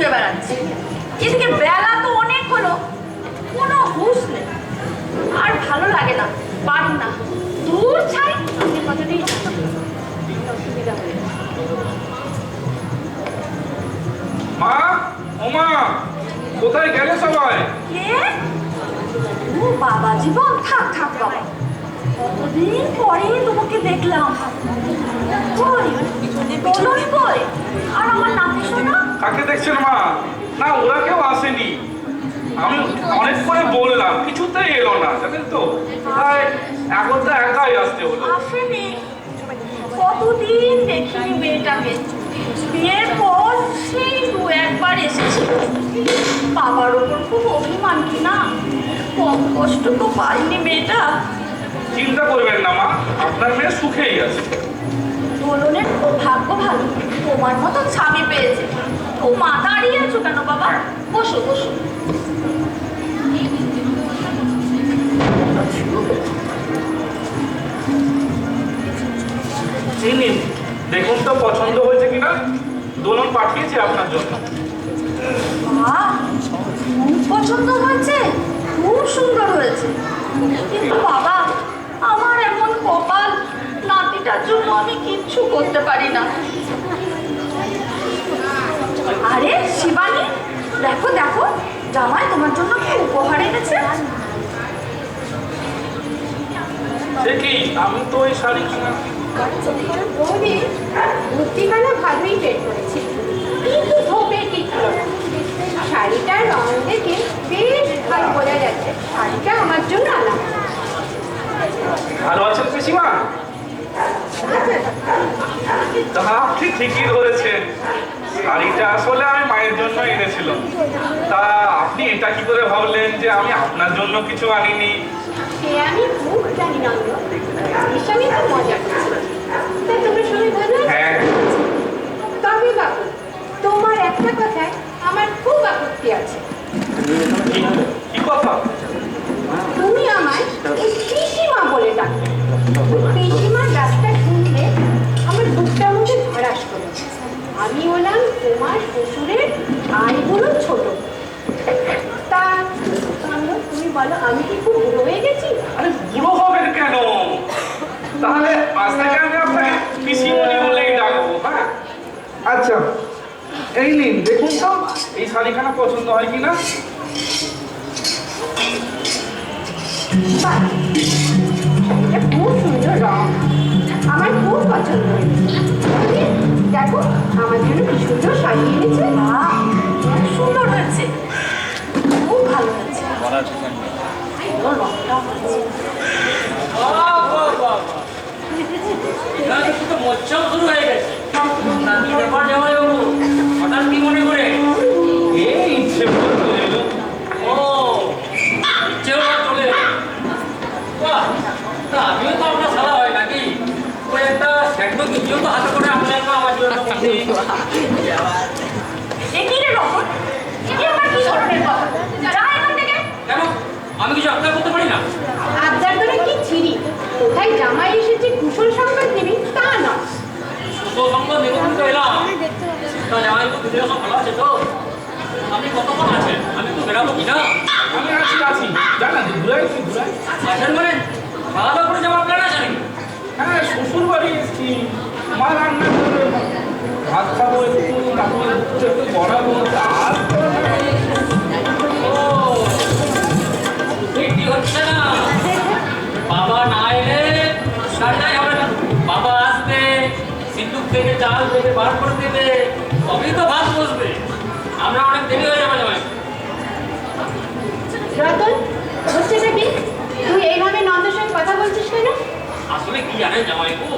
ঘুরে বেড়াচ্ছে। এদিকে বেলা তো অনেক হলো, কোনো হুঁশ নেই। আর ভালো লাগে না, পারি না। দূর ছাই কথাটাই অসুবিধা হয়ে। মা, ও মা, কোথায় গেলে সবাই? কে? ও বাবা জীবন, থাক থাক বাবা, কতদিন পরে তোমাকে দেখলাম। কই বলনি কই? আর আমার নাতি শোনা? কাকে দেখছেন মা? না, ওরা কেউ আসেনি। আমি অনেক করে বললাম, কিছুতেই এলো না, জানেন তো। তাই এখন তো একাই আসতে হলো। আসেনি? কতদিন দেখিনি মেয়েটাকে। বিয়ের পর সেই দু একবার এসেছিল। বাবার ওপর খুব অভিমান কিনা, কম কষ্ট তো পাইনি মেয়েটা। চিন্তা করবেন না মা, আপনার মেয়ে সুখেই আছে। দোলনের খুব ভাগ্য ভালো, তোমার মতো স্বামী পেয়েছে। ও মা, দাঁড়িয়ে আছো কেন বাবা? বসো বসো। চিনি, দেখুন তো পছন্দ হয়েছে কিনা। দোলন পাঠিয়েছে আপনার জন্য। খুব পছন্দ হয়েছে, খুব সুন্দর হয়েছে। কিন্তু বাবা, আমার এমন কপাল, নাতিটার জন্য আমি কিচ্ছু করতে পারি না। আরে শিবানী, দেখো দেখো, জামাই তোমার জন্য কি উপহার এনেছে। সে কি, আমি তো ওই শাড়িখানা। বৌদি ভর্তিখানা ভালোই বের করেছে, কিন্তু ধোপে টিকল না। শাড়িটার রং দেখে বেশ ভালো বোঝা যাচ্ছে শাড়িটা আমার জন্য আলাদা। ভালো আছেন পিসিমা? তা আপনি ঠিকই ধরেছেন, শাড়িটা আসলে আমি মায়ের জন্য এনেছিলাম। তা আপনি এটা কি করে ভাবলেন যে আমি আপনার জন্য কিছু আনিনি? সে আমি খুব জানি নন্দ, এসে আমি তো মজা করছি। তা তোমার সবাই ভালো আছে? হ্যাঁ। তবে বাবু, তোমার একটা কথায় আমার খুব আপত্তি আছে। কি কথা? তুমি আমায় এই পিসিমা বলে ডাকো। পিসিমার রাস্তা শুনলে আমার বুকটার মধ্যে ধরাস করে। আমি হলাম তোমার শ্বশুরের আইগুলো ছোট। তা তুমি বলো, আমি কি খুব বুড়ো হয়ে গেছি? আরে বুড়ো হবেন কেন? তাহলে আজ থেকে আমি আপনাকে পিসিমণি বলেই ডাকবো। হ্যাঁ, আচ্ছা, এই নিন, দেখুন তো এই শাড়িখানা পছন্দ হয় কিনা। বাহ, এটা খুব সুন্দর রং, আমার খুব পছন্দ হয়েছে। দেখো আমার জন্য কি সুন্দর সাজিয়ে এনেছে। খুব সুন্দর হয়েছে, খুব ভালো হয়েছে। রংটা হয়েছে। মচ্ছাও শুরু হয়ে গেছে। ব্যাপার যাওয়া যাবো হঠাৎ কি মনে করে? এই ইচ্ছে করে এলো। ও ইচ্ছেও না চলে এলো। বাহ, তা আমিও তো আপনার সারা হয় নাকি? ওই একটা স্যান্ডো গিয়েও তো হাতে করে আপনার আমার জন্য একই রে রকম, এটি আমার কি ধরনের কথা? যা এখান থেকে। কেন, আমি কিছু আবদার করতে পারি না? আবদার করে কি ছিরি? কোথায় জামাই এসেছে কুশল সংবাদ দিবি তা নয়। সুস্থ সংবাদ নেব কিন্তু এলাম। তা জামাই তো দুদিন সব ভালো আছে তো? আপনি কতক্ষণ আছেন? আমি তো বেরাবো কিনা? আমি আছি জানা, ঘুরাইছি। আছেন মানে খাওয়া দাওয়া করে যাওয়ার প্ল্যান আছে নাকি? হ্যাঁ, শ্বশুর বাড়ি এসেছি। মা রান্না করে ভাত খাবো, একটু তারপরে দুপুরে একটু বড়াবো। আর কি হচ্ছে না, বাবা না এলে রান্নাই হবে না। বাবা আসবে, সিন্ধুক থেকে চাল থেকে বার করে দেবে, তবেই তো ভাত বসবে। আমরা অনেক দেরি হয়ে যাবে জামাই। রতন, হচ্ছেটা কি? তুই এইভাবে নন্দের সঙ্গে কথা বলছিস কেন? আসলে কি জানেন জামাইবু,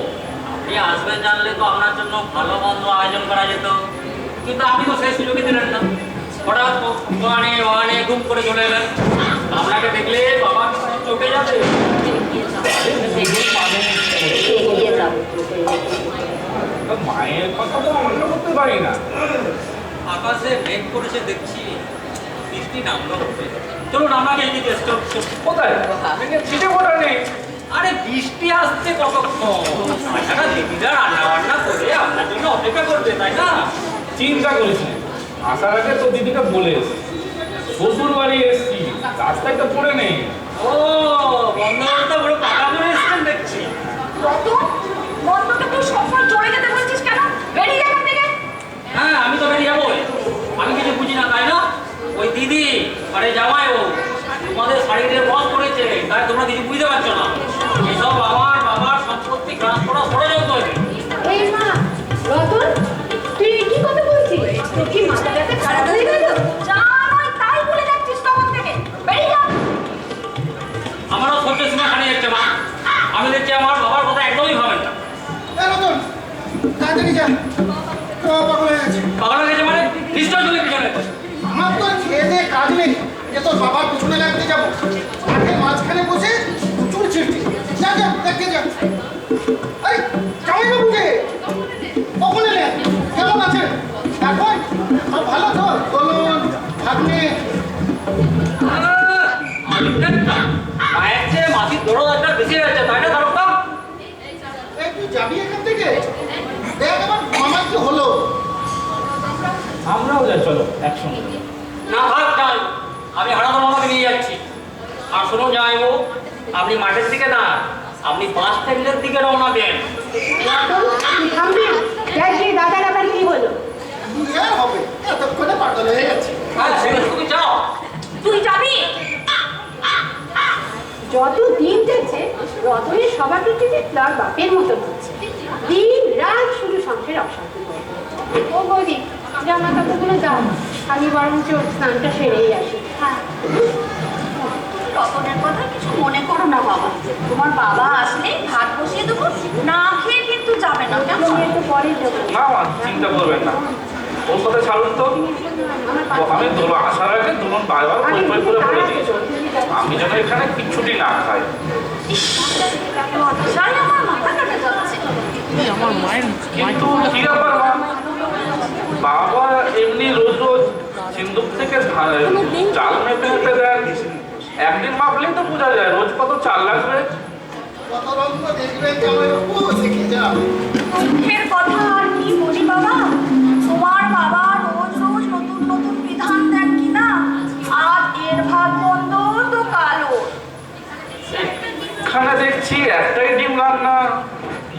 আপনি আসবেন জানলে তো আপনার জন্য ভালো মন্দ আয়োজন করা যেত, কিন্তু আপনি তো সেই সুযোগই দিলেন না। হঠাৎ ওয়ানে ঘুম করে চলে এলেন। আপনাকে দেখলে বাবা চোখে যাবে। মায়ের কথা তো অন্য করতে পারি না। আকাশে মেঘ করেছে দেখছি, বৃষ্টি নামলো হবে। চলুন আমাকে এদিকে কোথায়? ছিটে ফোটা নেই। আরে বৃষ্টি আসছে কতক্ষণ, তাছাড়া দিদিরা রান্না বান্না করে আপনার জন্য অপেক্ষা করবে, তাই না? চিন্তা করিস না, আসার আগে তো দিদিকে বলে এসছি শ্বশুর বাড়ি এসছি, রাস্তায় তো পড়ে নেই। ও বন্ধুবান্ধব পুরো পাকা করে এসছেন দেখছি। রতন, বন্ধটা তুই সবসময় চলে যেতে বলছিস কেন? বেরিয়ে যা এখান থেকে। হ্যাঁ আমি তো বেরিয়ে যাবো, আমি কিছু বুঝি না তাই না? ওই দিদি আরে জামাই ও তোমাদের শাড়িতে বস করেছে, তাই তোমরা কিছু বুঝতে পারছো না। এসব আমার বাবার সম্পত্তি গ্রাস করা সরে যেত। এই মা, রতন, তুই কি কথা বলছিস? তোর কি মাথা ব্যথা খারাপ হয়ে গেল? যা নয় তাই বলে যাচ্ছিস তখন থেকে। বেরিয়ে যা। আমারও সহ্য সীমা হারিয়ে যাচ্ছে মা। আমি দেখছি আমার বাবার কথা একদমই ভাবেন না। রতন তাড়াতাড়ি যান, তো পাগল হয়ে গেছে। পাগল হয়ে গেছে মানে নিশ্চয় চলে পিছনে। আমার তো খেয়ে দিয়ে কাজ নেই যে তোর বাবার পিছনে লাগতে যাবো। মাঠের মাঝখানে বসে চুল ছিঁড়ছি। যা যা দেখতে যা। আরে জামাইবাবু যে কখন এলেন? কেমন আছেন এখন? সব ভালো তো? বলুন ভাগ্নে। মায়ের চেয়ে মাসির দরদ একটা বেশি হয়েছে তাই না তারকা? এই তুই যাবি এখান থেকে? দেখ আমার মামার কি হলো। আমরাও যাই, চলো একসঙ্গে। না থাক যাই, আমি হারাতো মামাকে নিয়ে যাচ্ছি। আর শুনুন যাইবো, আপনি মাঠের দিকে না, আপনি বাস স্ট্যান্ডের দিকে রওনা দেন। রতন, তুই থামবি? দেখ যে দাদার আবার কি হলো। কি আর হবে, এতক্ষণে পাগল হয়ে গেছে। হ্যাঁ ঠিক আছে, তুমি যাও। তুই যাবি? যত দিন যাচ্ছে রতনের সবাইকে থেকে তার বাপের মতো হচ্ছে। দিন রাত শুধু সংসারে অশান্তি করবে। ও বৌদি, জামা কাপড়গুলো দাও, আমি বরঞ্চ স্নানটা সেরেই আসি। হ্যাঁ। রতনের কথা কিছু মনে করো না বাবা। তোমার বাবা আসলে ভাত বসিয়ে দেবো, না খেয়ে কিন্তু যাবে না কেমন? আমি একটু পরে যাবো। না মা, চিন্তা করবেন না, ওর কথা ছাড়ুন তো। তো আমি আসার আগে দুজন বারবার পরিচয় করে বলে দিয়েছি আমি যেন এখানে কিচ্ছুটি না খাই। লজ্জায় আমার মাথা কাটা যাচ্ছে। কিন্তু কি ব্যাপার মা, বাবা এমনি রোজ রোজ সিন্ধুক থেকে চাল মেপে মেপে দেন, একদিন মাপলেই তো বোঝা যায় রোজ কত চাল লাগবে। কত রঙ্গ দেখবেন জামাইবাবু, দেখে যাও। দুঃখের কথা আর কি বলি বাবা, তোমার বাবা রোজ রোজ নতুন নতুন বিধান দেন কিনা, আজ এর ভাত বন্ধ তো কালো। এখানে দেখছি একটাই ডিম রান্না,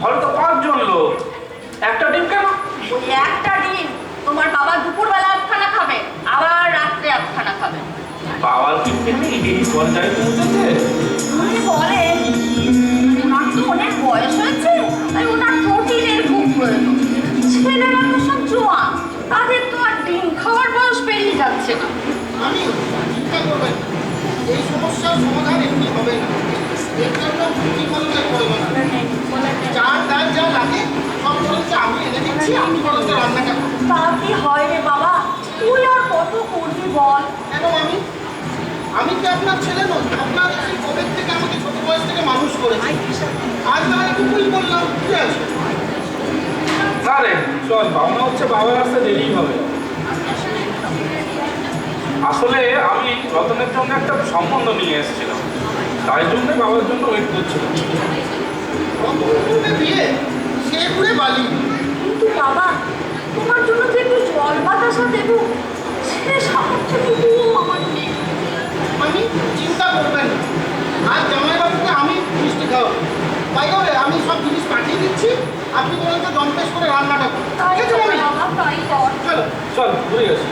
হয়তো 5 জন লোক, একটা ডিম কেন? ওই একটা ডিম তোমার বাবা দুপুরবেলা একখানা খাবে, আবার রাত্রে একখানা খাবে। বাবার কি পঞ্চায়েত উঠেছে? উনি বলেন ওনার তো অনেক বয়স হয়েছে, তাই ওনার প্রোটিনের খুব প্রয়োজন। ছেলেরা তো সব জোয়ান, তাদের তো আর ডিম খাওয়ার বয়স পেরিয়ে যাচ্ছে না। আমি চিন্তা করবেন, এই সমস্যার সমাধান এমনি হবে না। এর জন্য কি করলে করবো না, চাল ডাল যা লাগে সব খরচে আমি এনে দিচ্ছি, আমি খরচে রান্নাটা করবো। তা কি হয় রে বাবা, তুই আর কত করবি বল? কেন আমি কি আপনার ছেলে নই? আপনার সেই কবে থেকে আমাকে ছোট বয়স থেকে মানুষ করেছে। আজ না একটুকুই বললাম ঠিক আছে। না রে চল, ভাবনা হচ্ছে বাবার আসতে দেরি হবে। আসলে আমি রতনের জন্য একটা সম্বন্ধ নিয়ে এসেছিলাম, তাই জন্য বাবার জন্য ওয়েট করছিলাম। রতনের বিয়ে সে ঘুরে বালি। কিন্তু বাবা, তোমার জন্য যে একটু জল বাতাসা দেবো সে সামর্থ্যটুকুও আমার নেই। আমি চিন্তা করবেন না, আজ জামাইবাবুকে আমি মিষ্টি খাওয়াবো। বাইরে আমি সব জিনিস পাঠিয়ে দিচ্ছি, আপনি বলেন তো দমপেশ করে রান্নাটা করুন। তাই ঠিক আছে কর মামি? বাবা, তাই কর। চলো চল ঘুরে আসি।